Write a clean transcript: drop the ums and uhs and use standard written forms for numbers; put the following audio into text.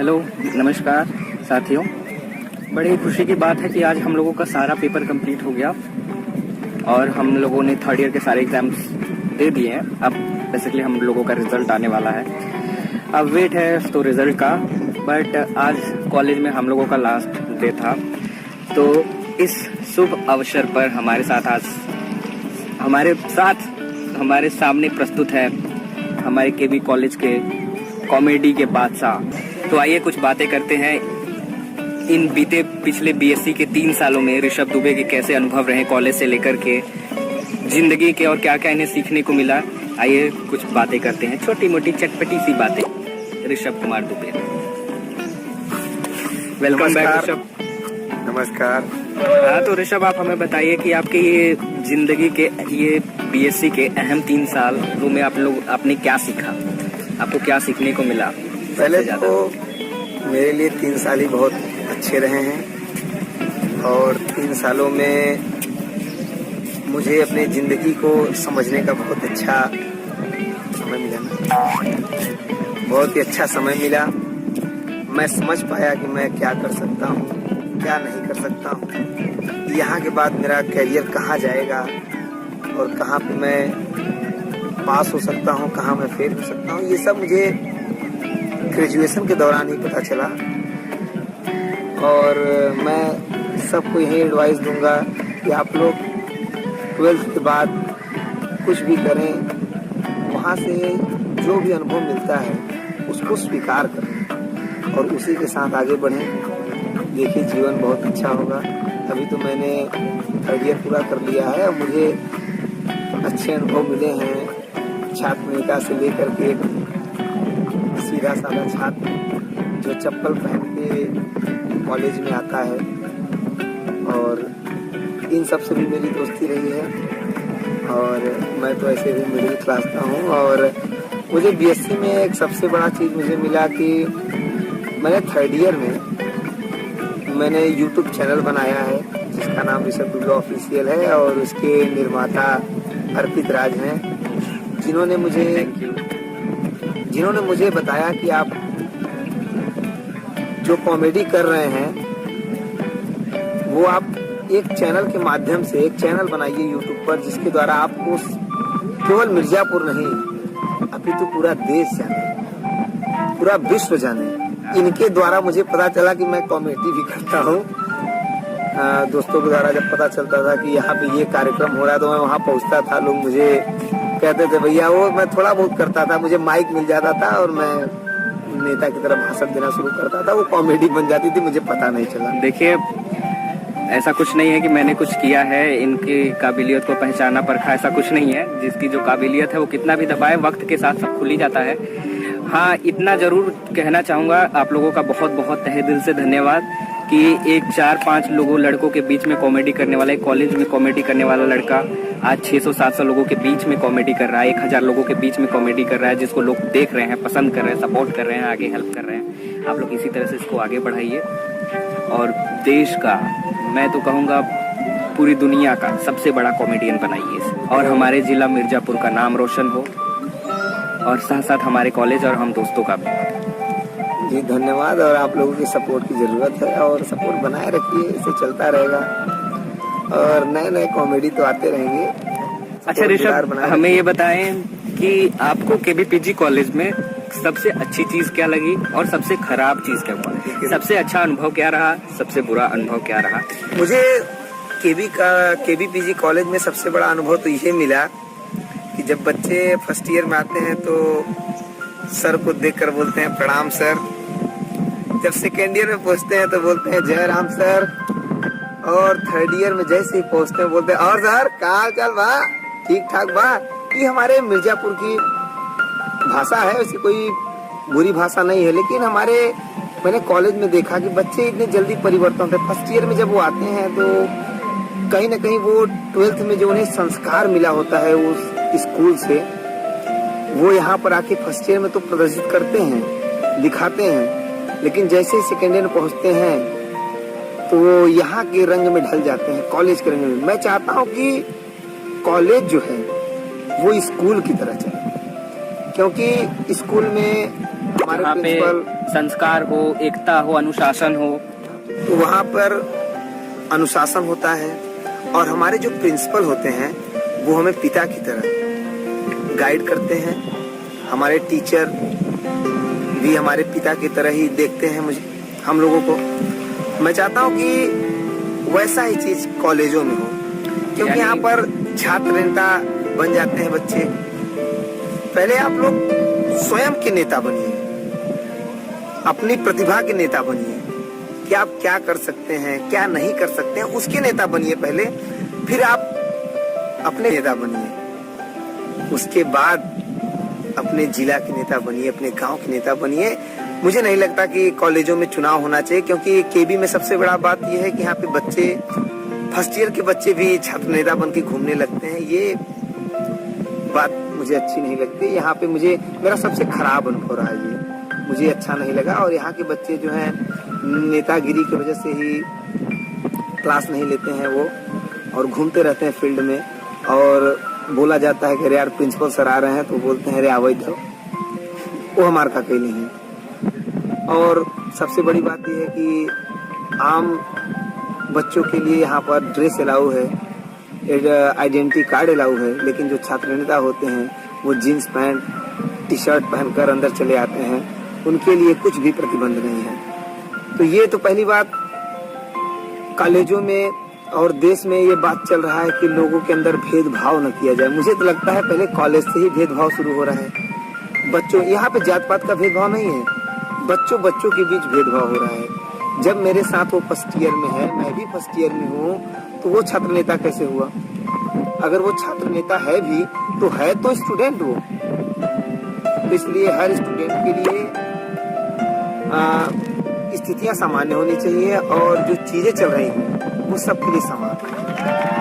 Hello, नमस्कार साथियों। बड़ी खुशी की बात है कि आज हम लोगों का सारा पेपर कंप्लीट हो गया और हम लोगों ने थर्ड ईयर के सारे एग्जाम्स दे दिए हैं। अब बेसिकली हम लोगों का रिजल्ट आने वाला है। अब वेट है तो रिजल्ट का। बट आज कॉलेज में हम लोगों का लास्ट डे था, तो इस शुभ अवसर पर हमारे सामने प्रस्तुत है हमारे केबी कॉलेज के कॉमेडी के बादशाह। तो आइए कुछ बातें करते हैं इन पिछले बीएससी के 3 सालों में ऋषभ दुबे के कैसे अनुभव रहे कॉलेज से लेकर के जिंदगी के, और क्या क्या इन्हें सीखने को मिला। आइए कुछ बातें करते हैं, छोटी मोटी चटपटी सी बातें ऋषभ कुमार दुबे। Welcome back Rishabh. नमस्कार। हाँ, तो ऋषभ आप हमें बताइए कि आपके ये जिंदगी के ये बीएससी के अहम 3 सालों में आपने क्या सीखा, आपको क्या सीखने को मिला? पहले तो मेरे लिए 3 साल ही बहुत अच्छे रहे हैं और 3 सालों में मुझे अपनी जिंदगी को समझने का बहुत अच्छा समय मिला बहुत ही अच्छा समय मिला। मैं समझ पाया कि मैं क्या कर सकता हूँ, क्या नहीं कर सकता हूँ, यहाँ के बाद मेरा करियर कहाँ जाएगा और कहाँ पे मैं पास हो सकता हूँ, कहाँ मैं फेल हो सकता हूँ। ये सब मुझे ग्रेजुएशन के दौरान ही पता चला और मैं सबको यही एडवाइस दूंगा कि आप लोग 12th के बाद कुछ भी करें, वहाँ से जो भी अनुभव मिलता है उसको स्वीकार करें और उसी के साथ आगे बढ़ें। देखिए जीवन बहुत अच्छा होगा। अभी तो मैंने 3rd ईयर पूरा कर लिया है और मुझे अच्छे अनुभव मिले हैं। छात्र से लेकर के सीधा साधा छात्र जो चप्पल पहन के कॉलेज में आता है, और इन सब से भी मेरी दोस्ती रही है और मैं तो ऐसे भी मिडिल क्लास का हूँ। और मुझे बीएससी में एक सबसे बड़ा चीज़ मुझे मिला कि मैंने 3rd ईयर में मैंने यूट्यूब चैनल बनाया है जिसका नाम ऋषभ दुबे ऑफिशियल है और उसके निर्माता अर्पित राज हैं, जिन्होंने मुझे बताया कि आप जो कॉमेडी कर रहे हैं वो आप एक चैनल के माध्यम से एक चैनल बनाइए यूट्यूब पर, जिसके द्वारा आपको केवल मिर्जापुर नहीं अपितु पूरा देश जाने, पूरा विश्व जाने। इनके द्वारा मुझे पता चला कि मैं कॉमेडी भी करता हूँ। दोस्तों के द्वारा जब पता चलता था कि यहाँ पे ये कार्यक्रम हो रहा है तो मैं वहाँ पहुँचता था। लोग मुझे कहते थे भैया, वो मैं थोड़ा बहुत करता था, मुझे माइक मिल जाता था और मैं नेता की तरह भाषण देना शुरू करता था, वो कॉमेडी बन जाती थी, मुझे पता नहीं चला। देखिए ऐसा कुछ नहीं है कि मैंने कुछ किया है, इनकी काबिलियत को पहचाना परखा, ऐसा कुछ नहीं है। जिसकी जो काबिलियत है वो कितना भी दबाए वक्त के साथ सब खुल ही जाता है। हाँ, इतना जरूर कहना चाहूँगा, आप लोगों का बहुत बहुत तहे दिल से धन्यवाद कि एक 4-5 लड़कों के बीच में कॉमेडी करने वाला, एक कॉलेज में कॉमेडी करने वाला लड़का आज 600-700 लोगों के बीच में कॉमेडी कर रहा है, 1000 लोगों के बीच में कॉमेडी कर रहा है, जिसको लोग देख रहे हैं, पसंद कर रहे हैं, सपोर्ट कर रहे हैं, आगे हेल्प कर रहे हैं। आप लोग इसी तरह से इसको आगे बढ़ाइए और देश का, मैं तो कहूँगा पूरी दुनिया का सबसे बड़ा कॉमेडियन बनाइए इसे, और हमारे जिला मिर्जापुर का नाम रोशन हो और साथ साथ हमारे कॉलेज और हम दोस्तों का भी। जी धन्यवाद। और आप लोगों की सपोर्ट की जरूरत है और सपोर्ट बनाए रखिए, इसे चलता रहेगा और नए नए कॉमेडी तो आते रहेंगे। अच्छा ऋषभ, हमें ये बताएं कि आपको केबीपीजी कॉलेज में सबसे अच्छी चीज क्या लगी और सबसे खराब चीज क्या हुआ? सबसे अच्छा अनुभव क्या रहा, सबसे बुरा अनुभव क्या रहा? मुझे केबीपीजी कॉलेज में सबसे बड़ा अनुभव तो ये मिला कि जब बच्चे फर्स्ट ईयर में आते हैं तो सर को देखकर बोलते हैं प्रणाम सर, जब 2nd ईयर में पहुंचते हैं तो बोलते हैं जय राम सर, और 3rd ईयर में जैसे ही पहुंचते हैं बोलते हैं और सर क्या हाल चाल बा, ठीक ठाक बा। ये हमारे मिर्जापुर की भाषा है, वैसे कोई बुरी भाषा नहीं है, लेकिन मैंने कॉलेज में देखा कि बच्चे इतने जल्दी परिवर्तन होते हैं। फर्स्ट ईयर में जब वो आते हैं तो कहीं ना कहीं वो 12th में जो उन्हें संस्कार मिला होता है उस स्कूल से, वो यहाँ पर आके फर्स्ट ईयर में तो प्रदर्शित करते हैं, दिखाते हैं, लेकिन जैसे ही 2nd ईयर में पहुँचते हैं तो वो यहाँ के रंग में ढल जाते हैं, कॉलेज के रंग में। मैं चाहता हूँ कि कॉलेज जो है वो स्कूल की तरह चले, क्योंकि स्कूल में हमारे जहाँ पे प्रिंसिपल संस्कार हो, एकता हो, अनुशासन हो। तो वहाँ पर अनुशासन होता है और हमारे जो प्रिंसिपल होते हैं वो हमें पिता की तरह गाइड करते हैं। हमारे टीचर भी हमारे पिता की तरह ही देखते हैं हम लोगों को। मैं चाहता हूँ कि वैसा ही चीज कॉलेजों में हो, क्योंकि यहाँ पर छात्र नेता बन जाते हैं बच्चे। पहले आप लोग स्वयं के नेता बनिए, अपनी प्रतिभा के नेता बनिए कि आप क्या कर सकते हैं, क्या नहीं कर सकते हैं, उसके नेता बनिए पहले, फिर आप अपने नेता बनिए। उसके बाद अपने जिला के नेता बनिए, अपने गांव के नेता बनिए। मुझे नहीं लगता कि कॉलेजों में चुनाव होना चाहिए, क्योंकि केबी में सबसे बड़ा बात यह है कि यहाँ पे बच्चे, फर्स्ट ईयर के बच्चे भी छात्र नेता बन के घूमने लगते हैं। ये बात मुझे अच्छी नहीं लगती। यहाँ पे मेरा सबसे खराब अनुभव रहा ये, मुझे अच्छा नहीं लगा। और यहाँ के बच्चे जो हैं नेतागिरी की वजह से ही क्लास नहीं लेते हैं वो, और घूमते रहते हैं फील्ड में। और बोला जाता है कि अरे यार प्रिंसिपल सर आ रहे हैं, तो बोलते हैं अरे आओ इधर, वो हमारे का कहीं नहीं है। और सबसे बड़ी बात यह है कि आम बच्चों के लिए यहाँ पर ड्रेस अलाउ है, आइडेंटिटी कार्ड अलाउ है, लेकिन जो छात्र नेता होते हैं वो जीन्स पैंट टी शर्ट पहनकर अंदर चले आते हैं, उनके लिए कुछ भी प्रतिबंध नहीं है। तो ये तो पहली बात। कॉलेजों में और देश में ये बात चल रहा है कि लोगों के अंदर भेदभाव न किया जाए। मुझे तो लगता है पहले कॉलेज से ही भेदभाव शुरू हो रहा है। बच्चों, यहाँ पे जात पात का भेदभाव नहीं है, बच्चों के बीच भेदभाव हो रहा है। जब मेरे साथ वो फर्स्ट ईयर में है, मैं भी फर्स्ट ईयर में हूँ, तो वो छात्र नेता कैसे हुआ? अगर वो छात्र नेता है भी तो स्टूडेंट वो। तो इसलिए हर स्टूडेंट के लिए स्थितियां सामान्य होनी चाहिए, और जो चीजें चल रही हैं वो सबके लिए समान है।